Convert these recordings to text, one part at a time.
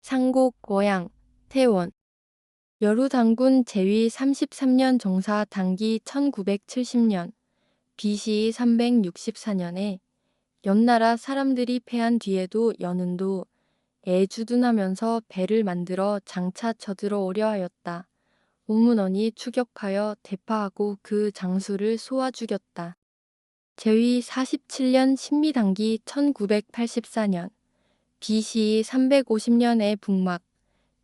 상곡, 고향, 태원. 여루당군 제위 33년 정사 당기 1970년, BC 364년에 연나라 사람들이 패한 뒤에도 연운도 애주둔하면서 배를 만들어 장차 쳐들어오려 하였다. 오문원이 추격하여 대파하고 그 장수를 쏘아 죽였다. 제위 47년 신미당기 1984년, BC 350년에 북막,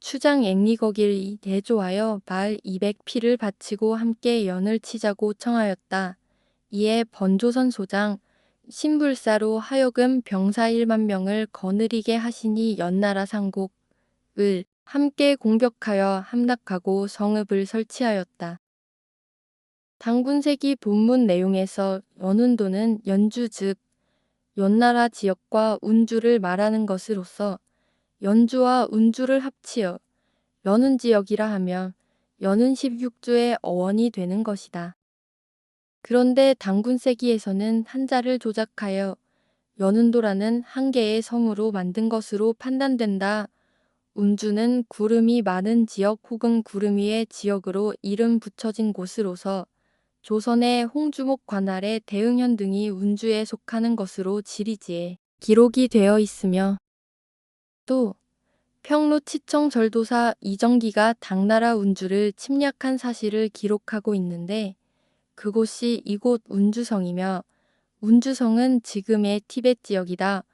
추장 앵리거길이 대조하여 마을 200피를 바치고 함께 연을 치자고 청하였다. 이에 번조선 소장 신불사로 하여금 병사 1만 명을 거느리게 하시니 연나라 상곡을 함께 공격하여 함락하고 성읍을 설치하였다. 당군세기 본문 내용에서 연운도는 연주 즉 연나라 지역과 운주를 말하는 것으로서 연주와 운주를 합치어 연운지역이라 하면 연운 16주의 어원이 되는 것이다. 그런데 당군세기에서는 한자를 조작하여 연운도라는 한 개의 섬으로 만든 것으로 판단된다. 운주는 구름이 많은 지역 혹은 구름 위의 지역으로 이름 붙여진 곳으로서 조선의 홍주목 관할의 대응현 등이 운주에 속하는 것으로 지리지에 기록이 되어 있으며 또 평로치청 절도사 이정기가 당나라 운주를 침략한 사실을 기록하고 있는데 그곳이 이곳 운주성이며 운주성은 지금의 티벳 지역이다.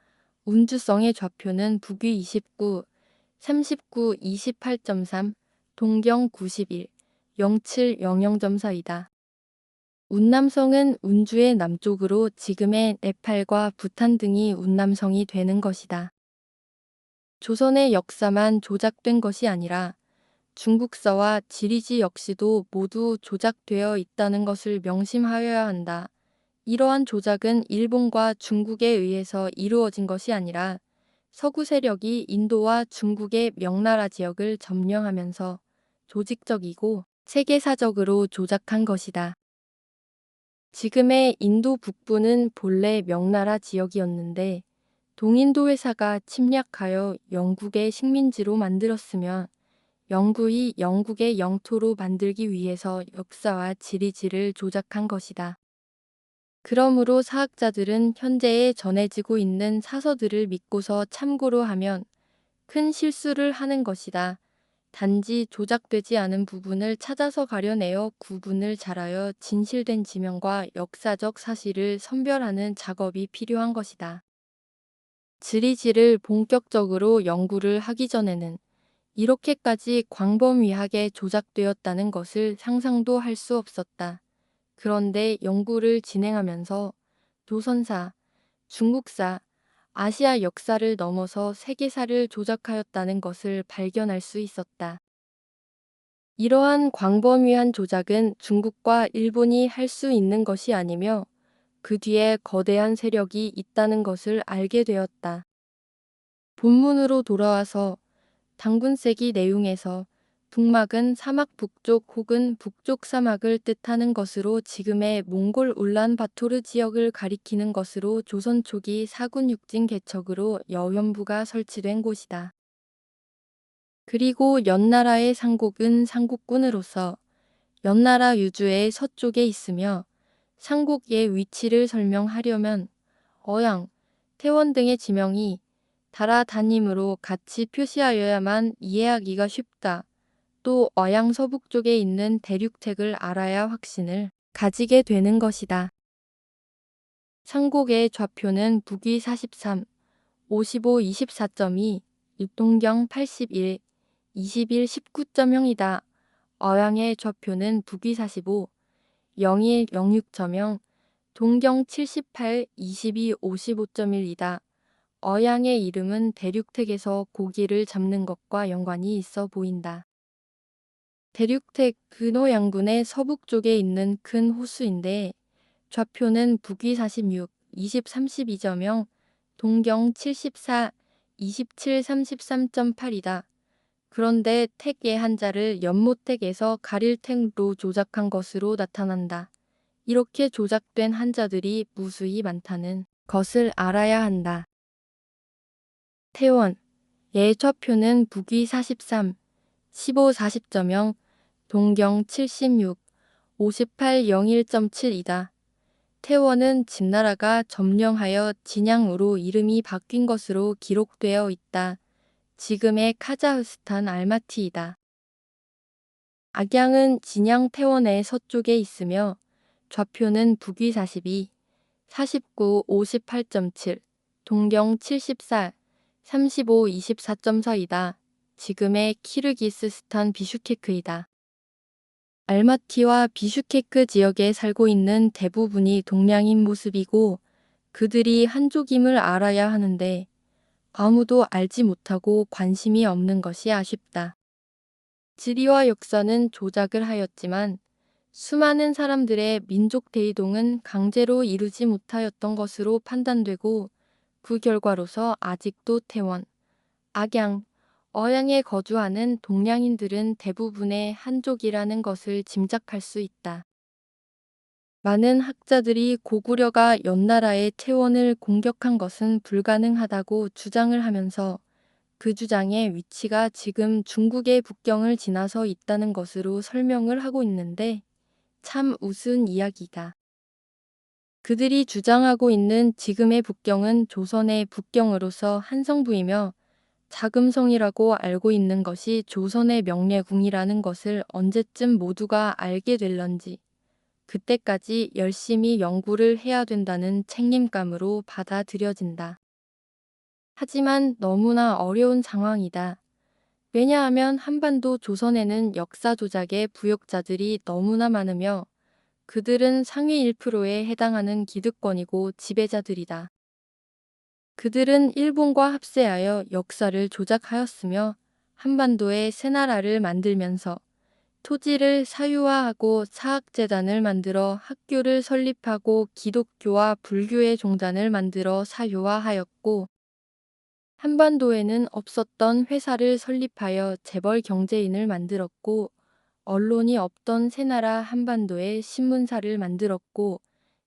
운주성의 좌표는 북위 29, 39, 28.3, 동경 91, 0700.4이다. 운남성은 운주의 남쪽으로 지금의 네팔과 부탄 등이 운남성이 되는 것이다. 조선의 역사만 조작된 것이 아니라 중국사와 지리지 역시도 모두 조작되어 있다는 것을 명심하여야 한다. 이러한 조작은 일본과 중국에 의해서 이루어진 것이 아니라 서구 세력이 인도와 중국의 명나라 지역을 점령하면서 조직적이고 세계사적으로 조작한 것이다. 지금의 인도 북부는 본래 명나라 지역이었는데 동인도 회사가 침략하여 영국의 식민지로 만들었으며 영국이 영국의 영토로 만들기 위해서 역사와 지리지를 조작한 것이다. 그러므로 사학자들은 현재에 전해지고 있는 사서들을 믿고서 참고로 하면 큰 실수를 하는 것이다. 단지 조작되지 않은 부분을 찾아서 가려내어 구분을 잘하여 진실된 지명과 역사적 사실을 선별하는 작업이 필요한 것이다. 지리지를 본격적으로 연구를 하기 전에는 이렇게까지 광범위하게 조작되었다는 것을 상상도 할 수 없었다. 그런데 연구를 진행하면서 조선사, 중국사, 아시아 역사를 넘어서 세계사를 조작하였다는 것을 발견할 수 있었다. 이러한 광범위한 조작은 중국과 일본이 할 수 있는 것이 아니며 그 뒤에 거대한 세력이 있다는 것을 알게 되었다. 본문으로 돌아와서 당군세기 내용에서 북막은 사막 북쪽 혹은 북쪽 사막을 뜻하는 것으로 지금의 몽골 울란바토르 지역을 가리키는 것으로 조선 초기 사군 육진 개척으로 여현부가 설치된 곳이다. 그리고 연나라의 상곡은 상국군으로서 연나라 유주의 서쪽에 있으며 상곡의 위치를 설명하려면 어양, 태원 등의 지명이 달아 단임으로 같이 표시하여야만 이해하기가 쉽다. 또 어양 서북쪽에 있는 대륙택을 알아야 확신을 가지게 되는 것이다. 상곡의 좌표는 북위 43, 55, 24.2, 육동경 81, 21, 19.0이다. 어양의 좌표는 북위 45, 01, 06.0, 동경 78, 22, 55.1이다. 어양의 이름은 대륙택에서 고기를 잡는 것과 연관이 있어 보인다. 대륙택 근호양군의 서북쪽에 있는 큰 호수인데 좌표는 북위 46, 20, 32.0, 동경 74, 27, 33.8이다. 그런데 택의 한자를 연못택에서 가릴택로 조작한 것으로 나타난다. 이렇게 조작된 한자들이 무수히 많다는 것을 알아야 한다. 태원, 예좌표는 북위 43, 15 40.0, 동경 76, 58 01.7이다. 태원은 진나라가 점령하여 진양으로 이름이 바뀐 것으로 기록되어 있다. 지금의 카자흐스탄 알마티이다. 악양은 진양 태원의 서쪽에 있으며 좌표는 북위 42, 49 58.7, 동경 74, 35 24.4이다. 지금의 키르기스스탄 비슈케크이다. 알마티와 비슈케크 지역에 살고 있는 대부분이 동양인 모습이고 그들이 한족임을 알아야 하는데 아무도 알지 못하고 관심이 없는 것이 아쉽다. 지리와 역사는 조작을 하였지만 수많은 사람들의 민족 대이동은 강제로 이루지 못하였던 것으로 판단되고 그 결과로서 아직도 태원, 악양, 어양에 거주하는 동양인들은 대부분의 한족이라는 것을 짐작할 수 있다. 많은 학자들이 고구려가 연나라의 태원을 공격한 것은 불가능하다고 주장을 하면서 그 주장의 위치가 지금 중국의 북경을 지나서 있다는 것으로 설명을 하고 있는데 참 우스운 이야기다. 그들이 주장하고 있는 지금의 북경은 조선의 북경으로서 한성부이며 자금성이라고 알고 있는 것이 조선의 명례궁이라는 것을 언제쯤 모두가 알게 될런지 그때까지 열심히 연구를 해야 된다는 책임감으로 받아들여진다. 하지만 너무나 어려운 상황이다. 왜냐하면 한반도 조선에는 역사 조작의 부역자들이 너무나 많으며 그들은 상위 1%에 해당하는 기득권이고 지배자들이다. 그들은 일본과 합세하여 역사를 조작하였으며 한반도에 새 나라를 만들면서 토지를 사유화하고 사학재단을 만들어 학교를 설립하고 기독교와 불교의 종단을 만들어 사유화하였고 한반도에는 없었던 회사를 설립하여 재벌 경제인을 만들었고 언론이 없던 새나라 한반도에 신문사를 만들었고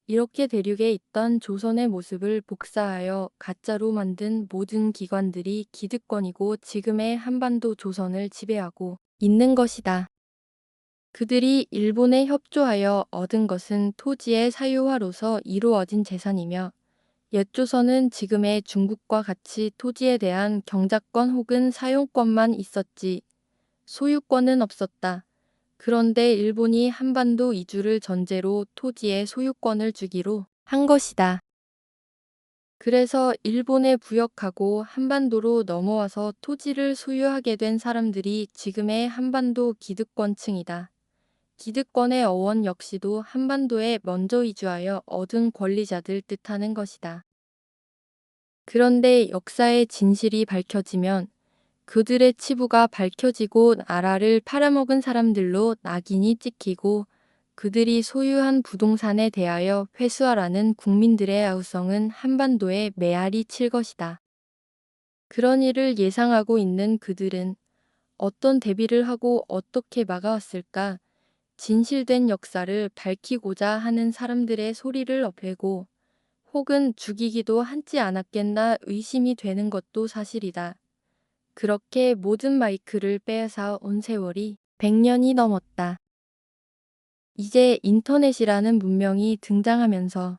이렇게 대륙에 있던 조선의 모습을 복사하여 가짜로 만든 모든 기관들이 기득권이고 지금의 한반도 조선을 지배하고 있는 것이다. 그들이 일본에 협조하여 얻은 것은 토지의 사유화로서 이루어진 재산이며 옛 조선은 지금의 중국과 같이 토지에 대한 경작권 혹은 사용권만 있었지 소유권은 없었다. 그런데 일본이 한반도 이주를 전제로 토지의 소유권을 주기로 한 것이다. 그래서 일본에 부역하고 한반도로 넘어와서 토지를 소유하게 된 사람들이 지금의 한반도 기득권층이다. 기득권의 어원 역시도 한반도에 먼저 이주하여 얻은 권리자들 뜻하는 것이다. 그런데 역사의 진실이 밝혀지면 그들의 치부가 밝혀지고 나라를 팔아먹은 사람들로 낙인이 찍히고 그들이 소유한 부동산에 대하여 회수하라는 국민들의 아우성은 한반도에 메아리 칠 것이다. 그런 일을 예상하고 있는 그들은 어떤 대비를 하고 어떻게 막아왔을까? 진실된 역사를 밝히고자 하는 사람들의 소리를 업히고 혹은 죽이기도 하지 않았겠나 의심이 되는 것도 사실이다. 그렇게 모든 마이크를 빼앗아 온 세월이 100년이 넘었다. 이제 인터넷이라는 문명이 등장하면서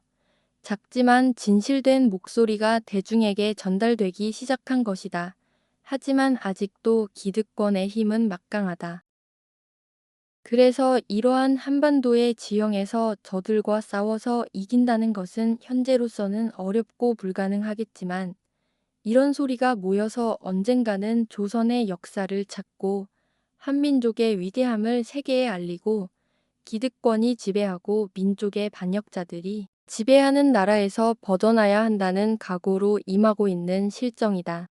작지만 진실된 목소리가 대중에게 전달되기 시작한 것이다. 하지만 아직도 기득권의 힘은 막강하다. 그래서 이러한 한반도의 지형에서 저들과 싸워서 이긴다는 것은 현재로서는 어렵고 불가능하겠지만 이런 소리가 모여서 언젠가는 조선의 역사를 찾고 한민족의 위대함을 세계에 알리고 기득권이 지배하고 민족의 반역자들이 지배하는 나라에서 벗어나야 한다는 각오로 임하고 있는 실정이다.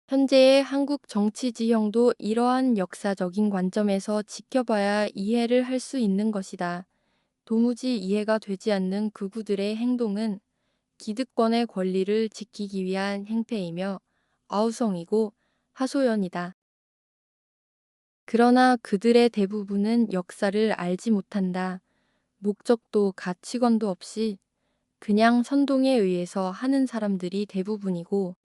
현재의 한국 정치 지형도 이러한 역사적인 관점에서 지켜봐야 이해를 할 수 있는 것이다. 도무지 이해가 되지 않는 극우들의 행동은 기득권의 권리를 지키기 위한 행태이며 아우성이고 하소연이다. 그러나 그들의 대부분은 역사를 알지 못한다. 목적도 가치관도 없이 그냥 선동에 의해서 하는 사람들이 대부분이고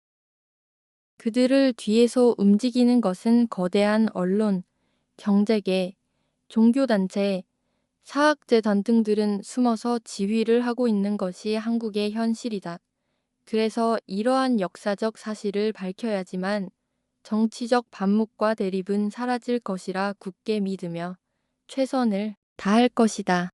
그들을 뒤에서 움직이는 것은 거대한 언론, 경제계, 종교단체, 사학재단 등들은 숨어서 지휘를 하고 있는 것이 한국의 현실이다. 그래서 이러한 역사적 사실을 밝혀야지만 정치적 반목과 대립은 사라질 것이라 굳게 믿으며 최선을 다할 것이다.